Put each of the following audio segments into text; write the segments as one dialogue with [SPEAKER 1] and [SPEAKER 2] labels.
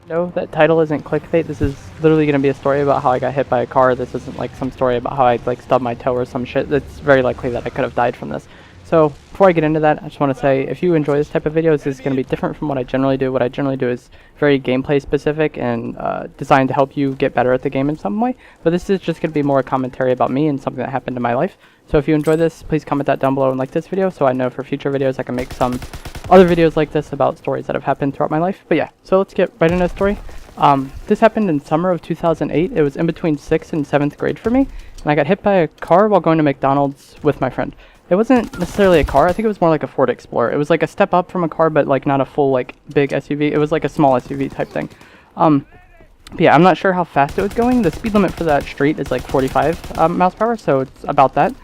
[SPEAKER 1] No, that title isn't clickbait. This is literally going to be a story about how I got hit by a car. This isn't like some story about how I like stubbed my toe or some shit. It's very likely that I could have died from this. So before I get into that, I just want to say if you enjoy this type of videos, this is going to be different from what I generally do. What I generally do is very gameplay specific and designed to help you get better at the game in some way. But this is just going to be more a commentary about me and something that happened in my life. So if you enjoy this, please comment that down below and like this video so I know for future videos I can make some other videos like this about stories that have happened throughout my life. But yeah, so let's get right into the story. This happened in summer of 2008. It was in between 6th and 7th grade for me, and I got hit by a car while going to McDonald's with my friend. It wasn't necessarily a car. I think it was more like a Ford Explorer. It was like a step up from a car, but like not a full like big SUV. It was like a small SUV type thing. But yeah, I'm not sure how fast it was going. The speed limit for that street is like 45 miles per hour, so it's about that.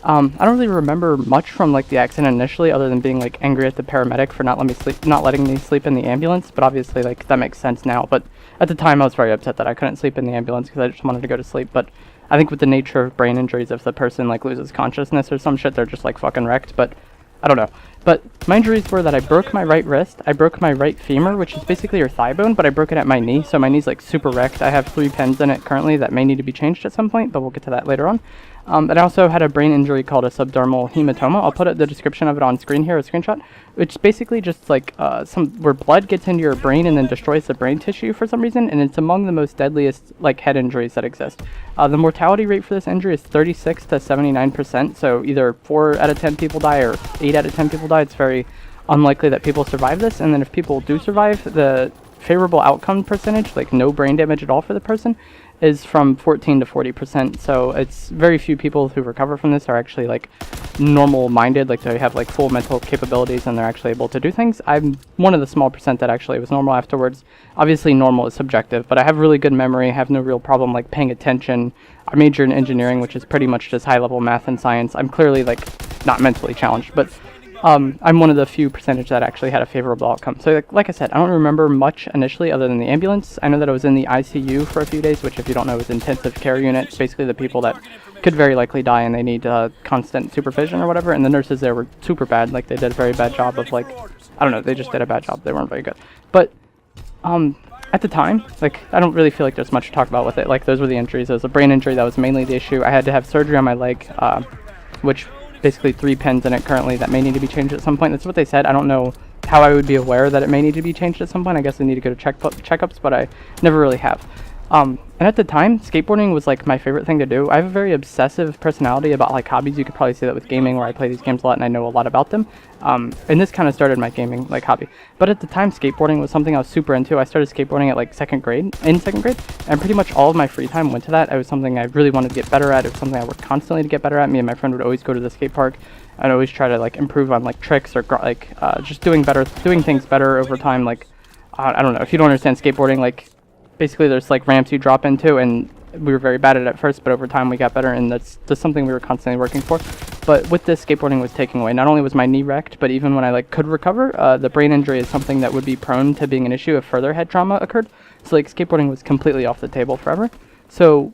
[SPEAKER 1] I don't really remember much from like the accident initially, other than being like angry at the paramedic for not letting me sleep in the ambulance. But obviously, like that makes sense now. But at the time, I was very upset that I couldn't sleep in the ambulance because I just wanted to go to sleep. But I think with the nature of brain injuries, if the person like loses consciousness or some shit, they're just like fucking wrecked. But I don't know. But my injuries were that I broke my right wrist, I broke my right femur, which is basically your thigh bone, but I broke it at my knee, so my knee's like super wrecked. I have 3 pins in it currently that may need to be changed at some point, but we'll get to that later on. And I also had a brain injury called a subdermal hematoma. I'll put the description of it on screen here, a screenshot, which is basically just like where blood gets into your brain and then destroys the brain tissue for some reason, and it's among the most deadliest like head injuries that exist. The mortality rate for this injury is 36 to 79%, so either 4 out of 10 people die or 8 out of 10 people die. It's very unlikely that people survive this, and then if people do survive, the favorable outcome percentage, like no brain damage at all for the person, is from 14 to 40%. So it's very few people who recover from this are actually like normal minded, like they have like full mental capabilities and they're actually able to do things. I'm one of the small percent that actually was normal afterwards. Obviously normal is subjective, but I have really good memory, I have no real problem like paying attention. I major in engineering, which is pretty much just high level math and science. I'm clearly like not mentally challenged, but I'm one of the few percentage that actually had a favorable outcome. So like I said, I don't remember much initially other than the ambulance. I know that I was in the ICU for a few days, which if you don't know is intensive care unit. It's basically the people that could very likely die and they need constant supervision or whatever. And the nurses there were super bad. Like they did a very bad job of like, I don't know, they just did a bad job. They weren't very good. But at the time, like I don't really feel like there's much to talk about with it. Like those were the injuries. It was a brain injury that was mainly the issue. I had to have surgery on my leg, which basically 3 pins in it currently that may need to be changed at some point. That's what they said. I don't know how I would be aware that it may need to be changed at some point. I guess I need to go to checkups, but I never really have. And at the time, skateboarding was like my favorite thing to do. I have a very obsessive personality about like hobbies. You could probably see that with gaming, where I play these games a lot and I know a lot about them. And this kind of started my gaming like hobby. But at the time, skateboarding was something I was super into. I started skateboarding at like second grade, and pretty much all of my free time went to that. It was something I really wanted to get better at. It was something I worked constantly to get better at. Me and my friend would always go to the skate park. I'd always try to like improve on like tricks or just doing things better over time. Like I don't know if you don't understand skateboarding, like basically there's like ramps you drop into, and we were very bad at it at first, but over time we got better, and that's something we were constantly working for. But with this, skateboarding was taking away. Not only was my knee wrecked, but even when I like could recover, the brain injury is something that would be prone to being an issue if further head trauma occurred. So like skateboarding was completely off the table forever. So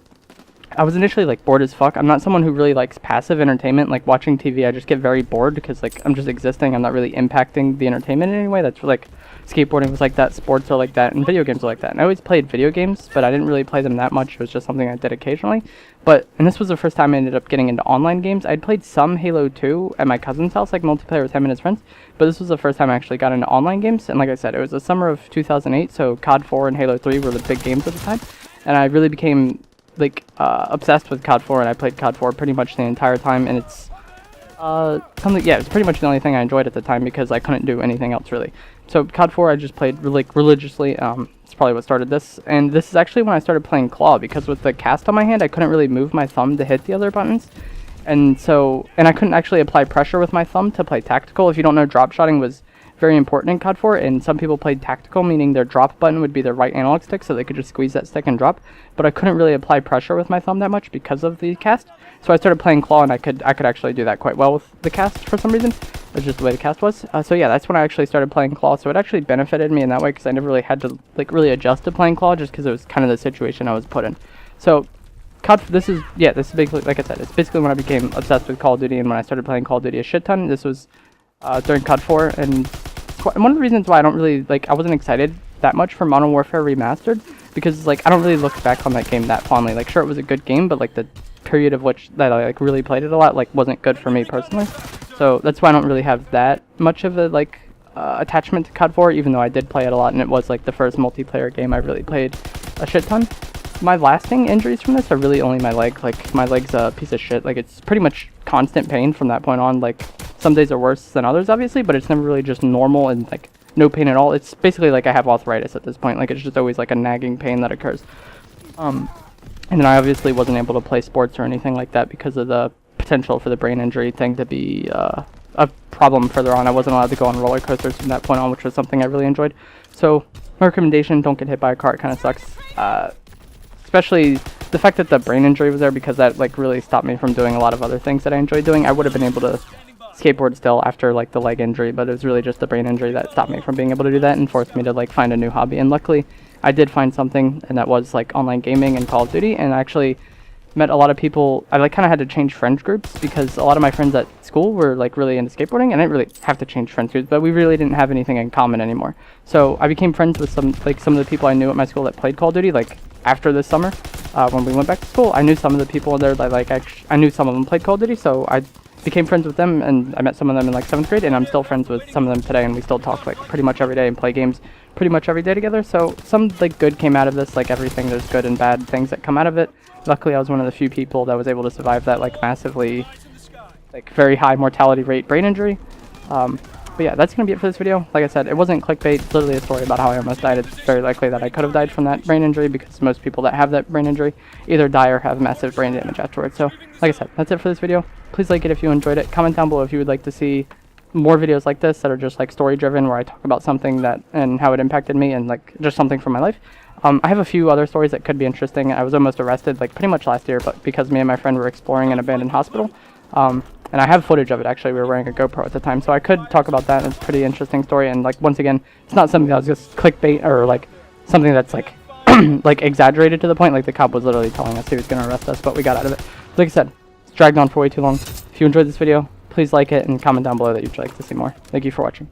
[SPEAKER 1] I was initially like bored as fuck. I'm not someone who really likes passive entertainment, like watching TV. I just get very bored because like I'm just existing. I'm not really impacting the entertainment in any way. That's like skateboarding was like that, sports are like that, and video games are like that. And I always played video games, but I didn't really play them that much. It was just something I did occasionally. And this was the first time I ended up getting into online games. I'd played some Halo 2 at my cousin's house, like multiplayer with him and his friends, but this was the first time I actually got into online games. And like I said, it was the summer of 2008, so COD 4 and Halo 3 were the big games at the time. And I really became like obsessed with COD 4, and I played COD 4 pretty much the entire time, and it's it's pretty much the only thing I enjoyed at the time because I couldn't do anything else really. So COD 4 I just played like religiously. It's probably what started this, and this is actually when I started playing claw, because with the cast on my hand I couldn't really move my thumb to hit the other buttons, and I couldn't actually apply pressure with my thumb to play tactical. If you don't know, drop shotting was very important in COD 4, and some people played tactical, meaning their drop button would be their right analog stick, so they could just squeeze that stick and drop. But I couldn't really apply pressure with my thumb that much because of the cast. So I started playing claw, and I could actually do that quite well with the cast for some reason. That's just the way the cast was. So yeah, that's when I actually started playing claw. So it actually benefited me in that way because I never really had to like really adjust to playing claw, just because it was kind of the situation I was put in. So this is basically, like I said, it's basically when I became obsessed with Call of Duty and when I started playing Call of Duty a shit ton. This was during COD 4, and one of the reasons why I don't really I wasn't excited that much for Modern Warfare Remastered, because like I don't really look back on that game that fondly. Like sure, it was a good game, but like the period of which that I like really played it a lot like wasn't good for me personally. So that's why I don't really have that much of a like attachment to COD 4, even though I did play it a lot and it was like the first multiplayer game I really played a shit ton. My lasting injuries from this are really only my leg. Like my leg's a piece of shit. Like it's pretty much constant pain from that point on. Like some days are worse than others obviously, but it's never really just normal and like no pain at all. It's basically like I have arthritis at this point. Like it's just always like a nagging pain that occurs. And then I obviously wasn't able to play sports or anything like that because of the potential for the brain injury thing to be a problem further on. I wasn't allowed to go on roller coasters from that point on, which was something I really enjoyed. So my recommendation, don't get hit by a car. It kind of sucks. Especially the fact that the brain injury was there, because that like really stopped me from doing a lot of other things that I enjoyed doing. I would have been able to skateboard still after like the leg injury, but it was really just the brain injury that stopped me from being able to do that and forced me to like find a new hobby. And luckily I did find something, and that was like online gaming and Call of Duty, and I actually met a lot of people. I like kind of had to change friends groups because a lot of my friends at school were like really into skateboarding, and I didn't really have to change friends groups, but we really didn't have anything in common anymore. So I became friends with some of the people I knew at my school that played Call of Duty. Like after this summer, when we went back to school, I knew some of the people there that like I knew some of them played Call of Duty, so I became friends with them, and I met some of them in like 7th grade, and I'm still friends with some of them today, and we still talk like pretty much every day and play games pretty much every day together. So some like good came out of this. Like everything, there's good and bad things that come out of it. Luckily I was one of the few people that was able to survive that like massively like very high mortality rate brain injury. But yeah, that's gonna be it for this video. Like I said, it wasn't clickbait. It's literally a story about how I almost died. It's very likely that I could have died from that brain injury, because most people that have that brain injury either die or have massive brain damage afterwards. So like I said, that's it for this video. Please like it if you enjoyed it. Comment down below if you would like to see more videos like this that are just like story driven, where I talk about something that and how it impacted me and like just something from my life. I have a few other stories that could be interesting. I was almost arrested like pretty much last year, but because me and my friend were exploring an abandoned hospital. And I have footage of it actually. We were wearing a GoPro at the time, so I could talk about that. It's a pretty interesting story, and like once again, it's not something that was just clickbait or like something that's like like exaggerated to the point. Like the cop was literally telling us he was going to arrest us, but we got out of it. Like I said, it's dragged on for way too long. If you enjoyed this video, please like it and comment down below that you'd like to see more. Thank you for watching.